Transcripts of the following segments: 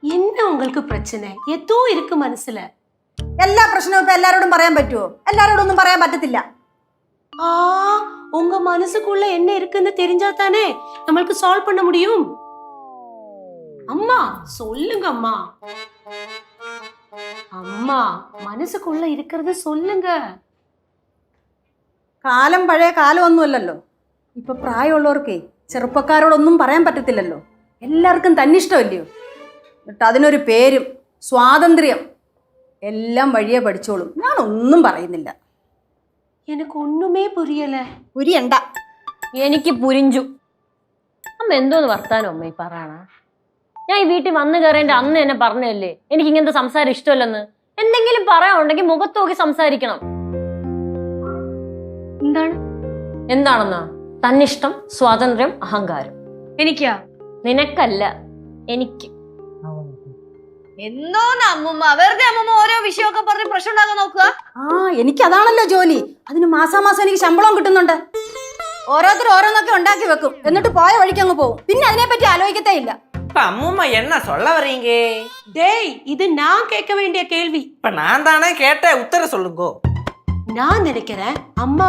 என்ன உங்களுக்கு பிரச்சனை? ஏதோ இருக்கு மனசுல. എല്ലാ പ്രശ്നവും ഇപ്പൊ എല്ലാരോടും പറയാൻ പറ്റുമോ? എല്ലാരോടും ഒന്നും പറയാൻ പറ്റത്തില്ല. ஆ, உங்க மனசுக்குள்ள என்ன இருக்குன்னு தெரிஞ்சா தானே நம்மளுக்கு சால்வ் பண்ண முடியும். அம்மா சொல்லுங்க அம்மா. அம்மா മനസ്സുக்குള്ള இருக்கிறது சொல்லுங்க. കാലം പഴയ കാലമൊന്നുമല്ലല്ലോ. ഇപ്പൊ പ്രായമുള്ളവർക്കേ ചെറുപ്പക്കാരോടൊന്നും പറയാൻ പറ്റത്തില്ലല്ലോ. എല്ലാവർക്കും തന്നിഷ്ടമല്ലയോ. എന്നിട്ട് അതിനൊരു പേരും സ്വാതന്ത്ര്യം എല്ലാം വഴിയെ പഠിച്ചോളും. ഞാനൊന്നും പറയുന്നില്ല. எனக்கு ஒண்ணுமே புரியல. പുരിയണ്ട. എനിക്ക് പുരിഞ്ചു. അമ്മ എന്തോന്ന് വർത്താനോ അമ്മ ഈ പറയണ? ഞാൻ ഈ വീട്ടിൽ വന്നു കയറേണ്ട അന്ന് എന്നെ പറഞ്ഞല്ലേ എനിക്ക് ഇങ്ങനത്തെ സംസാരം ഇഷ്ടമല്ലെന്ന്. എന്തെങ്കിലും പറയാനുണ്ടെങ്കിൽ മുഖത്ത് നോക്കി സംസാരിക്കണം. എന്താണ്? എന്താണെന്നാ? തന്നിഷ്ടം, സ്വാതന്ത്ര്യം, അഹങ്കാരം. എനിക്കാ? നിനക്കല്ല, എനിക്ക്. എന്തോന്ന് അമ്മുമ്മ, വെറുതെ അമ്മുമ്മ ഓരോ വിഷയമൊക്കെ പറഞ്ഞ് പ്രശ്നം ഉണ്ടാകാൻ നോക്കുക. എനിക്ക് അതാണല്ലോ ജോലി. അതിന് മാസാമാസം എനിക്ക് ശമ്പളം കിട്ടുന്നുണ്ട്. ഓരോരുത്തർ ഓരോന്നൊക്കെ ഉണ്ടാക്കി വെക്കും, എന്നിട്ട് പോയ വഴിക്ക് അങ്ങ് പോകും. പിന്നെ അതിനെപ്പറ്റി ആലോചിക്കത്തേ ഇല്ല. அம்மா என்ன சொல்ல வரீங்க? டேய், இது நான் கேட்க வேண்டிய கேள்வி. இப்ப நான் தானே கேட்டேன், உத்தர சொல்லுங்க. நான் நினைக்கிறேன் அம்மா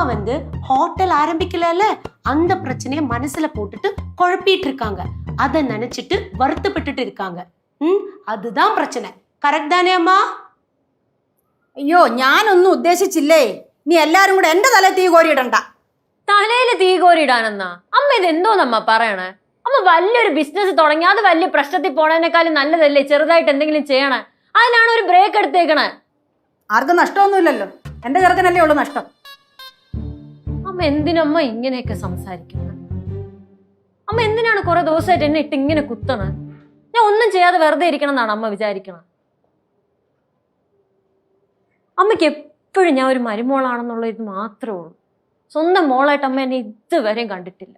ஹோட்டல் ஆரம்பிக்கல, அந்த பிரச்சனையை மனசுல போட்டுட்டு குழப்பிட்டு இருக்காங்க. அதை நினைச்சிட்டு வருத்தப்பட்டுட்டு இருக்காங்க. அதுதான் பிரச்சனை. கரெக்ட் தானே அம்மா? അയ്യോ, ഞാനൊന്നും ഉദ്ദേശിച്ചില്ലേ. നീ എല്ലാരും കൂടെ എന്റെ തല തീ കോരിയിടണ്ട. തലയില് തീ കോരിയിടാനെന്നാ? അമ്മ ഇത് എന്തോന്നമ്മ പറയണേ? അമ്മ വലിയൊരു ബിസിനസ് തുടങ്ങി അത് വലിയ പ്രശ്നത്തിൽ പോണതിനേക്കാളും നല്ലതല്ലേ ചെറുതായിട്ട് എന്തെങ്കിലും ചെയ്യണേ? അതിനാണ് ഒരു ബ്രേക്ക് എടുത്തേക്കണേ. ആർക്കും നഷ്ടമൊന്നുമില്ലല്ലോ. എന്റെ ചെറുക്കനല്ലേ ഉള്ളു നഷ്ടം. അമ്മ എന്തിനമ്മ ഇങ്ങനെയൊക്കെ സംസാരിക്കുന്നത്? അമ്മ എന്തിനാണ് കുറെ ദിവസമായിട്ട് എന്നെ ഇട്ട് ഇങ്ങനെ കുത്തണ? ഞാൻ ഒന്നും ചെയ്യാതെ വെറുതെ ഇരിക്കണം എന്നാണ് അമ്മ വിചാരിക്കണം. അമ്മയ്ക്ക് എപ്പോഴും ഞാൻ ഒരു മരുമോളാണെന്നുള്ള ഇത് മാത്രമേ ഉള്ളൂ. സ്വന്തം മോളായിട്ട് അമ്മ എന്നെ ഇതുവരെയും കണ്ടിട്ടില്ല.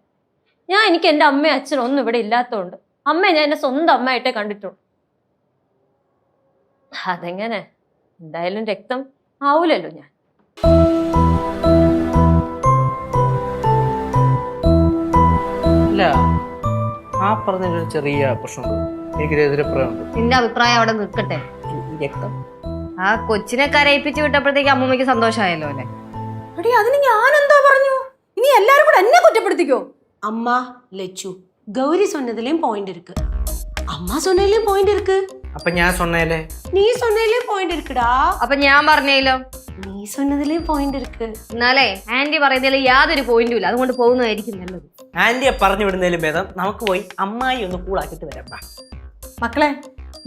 എനിക്ക് എൻ്റെ അമ്മയും അച്ഛനും ഒന്നും ഇവിടെ ഇല്ലാത്തതുകൊണ്ട് അമ്മയെ ഞാൻ എന്നെ സ്വന്തം അമ്മയായിട്ടേ കണ്ടിട്ടുള്ളൂ. അതെങ്ങനെ? എന്തായാലും രക്തം ആവൂലല്ലോ ഞാൻ. ഇല്ല, ആ പറഞ്ഞൊരു ചെറിയ പ്രശ്നമുണ്ട്. എനിക്കൊരു എതിരഭിപ്രായമുണ്ട്. നിന്റെ അഭിപ്രായം അവിടെ നിൽക്കട്ടെ. രക്തം ആ കൊച്ചിനെ കരയിപ്പിച്ച് വിട്ടപ്പോഴത്തേക്ക് അമ്മൂമ്മയ്ക്ക് സന്തോഷമായല്ലോ അല്ലെ? എടി, അതിന് ഞാൻ എന്തോ പറഞ്ഞു? ഇനി എല്ലാരും കൂടെ എന്നെ കുറ്റപ്പെടുത്തിക്കോ? அம்மா லெச்சு, கௌரி சொன்னதுலயும் பாயிண்ட் இருக்கு, அம்மா சொன்னதுலயும் பாயிண்ட் இருக்கு. അപ്പൊ ഞാൻ சொன்னேலே, நீ சொன்னதுலயும் பாயிண்ட் இருக்குடா. അപ്പൊ ഞാൻ പറഞ്ഞല്ലോ, നീ சொன்னதுலயும் பாயிண்ட் இருக்கு. എന്നാലേ ആന്റി പറയുന്നതിൽ യാതൊരു പോയിന്റും ഇല്ല. അതുകൊണ്ട് പോകുന്നതായിരിക്കും നല്ലത്. ആന്റിയെ പറഞ്ഞു വിടുന്നതിലും ഭേദം നമുക്ക് പോയി അമ്മായി ഒന്ന് കൂളാക്കിട്ട് വരാം. മക്കളെ,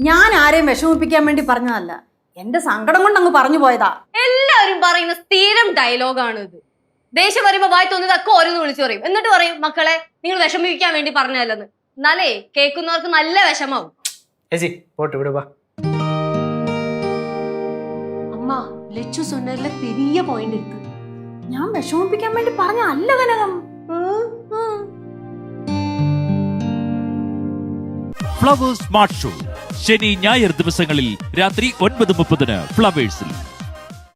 ഞാൻ ആരെയും വിഷമിപ്പിക്കാൻ വേണ്ടി പറഞ്ഞതല്ല. എന്റെ സങ്കടം കൊണ്ട് അങ്ങ് പറഞ്ഞു പോയതാ. എല്ലാവരും പറയുന്ന സ്ഥിരം ഡയലോഗാണ് ഇത്. ദേഷ്യം വരുമ്പോ വായി തോന്നിയതൊക്കെ ഓരോന്ന് വിളിച്ചു പറയും. എന്നിട്ട് പറയും മക്കളെ നിങ്ങൾ വിഷമിപ്പിക്കാൻ വേണ്ടി പറഞ്ഞതല്ലെന്ന്. എന്നാലേ കേൾക്കുന്നവർക്ക് നല്ല വിഷമാവും. ചേച്ചി പോട്ട് വിടുവാ. அம்மா லெச்சு சொன்னதுல பெரிய பாயிண்ட் இருக்கு. ഞാൻ വിഷമിപ്പിക്കാൻ വേണ്ടി പറഞ്ഞ അല്ല കനകം. ഫ്ലവേഴ്സ് സ്മാർട്ട് ഷോ ശനി ഞായർ ദിവസങ്ങളിൽ രാത്രി 9:30 ഫ്ലവേഴ്സിൽ.